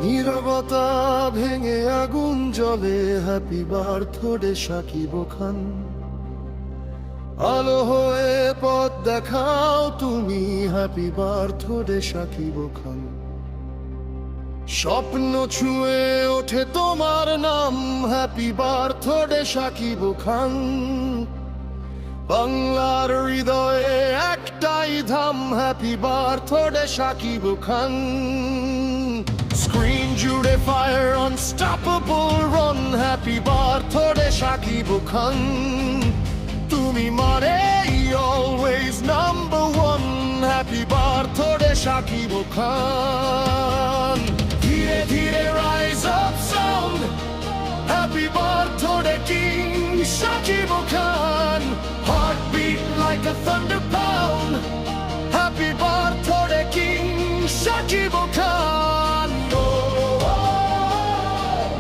নীরবতা ভেঙে আগুন জ্বলে, হ্যাপি বার্থডে শাকিব খান। আলো হয়ে পথ দেখাও তুমি, হ্যাপি বার্থডে শাকিব খান। স্বপ্ন ছুঁয়ে ওঠে তোমার নাম, হ্যাপি বার্থডে শাকিব খান। বাংলার হৃদয়ে একটাই ধাম, happy birthday Shakib Khan. Screen জুড়ে fire, unstoppable run, happy birthday Shakib Khan. তুমি মানে always number one, happy birthday Shakib Khan. ধীরে ধীরে rise up sound, happy birthday king Shakib Khan. Heartbeat like a thunder pound, happy birthday King Shakib Khan. Oh, oh,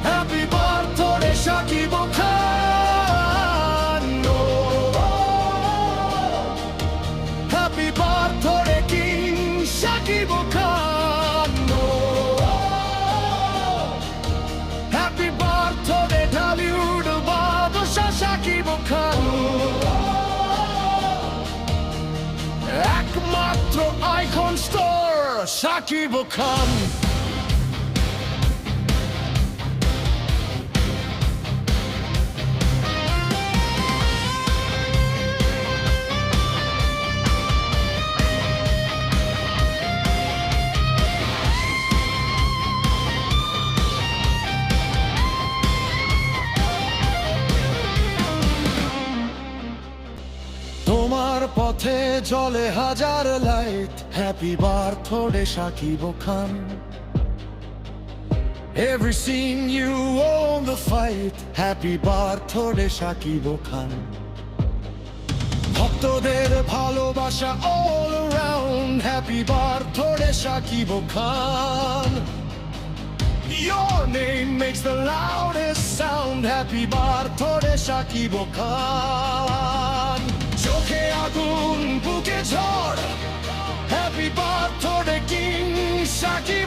happy birthday Shakib Khan. Oh, oh, happy birthday King Shakib Khan. Oh, oh, happy birthday Dalud Badshah Shakib Khan. একমাত্র icon store Shakib Khan. তোমার পথে জ্বলে হাজার light, happy birthday Shakib Khan. Every scene you own the fight, happy birthday Shakib Khan. ভক্তদের ভালোবাসা all around, happy birthday Shakib Khan. Your name makes the loudest sound, happy birthday Shakib খান। চোখে আগুন বুকে ঝড়, হ্যাপি বার্থডে কিং শাকিব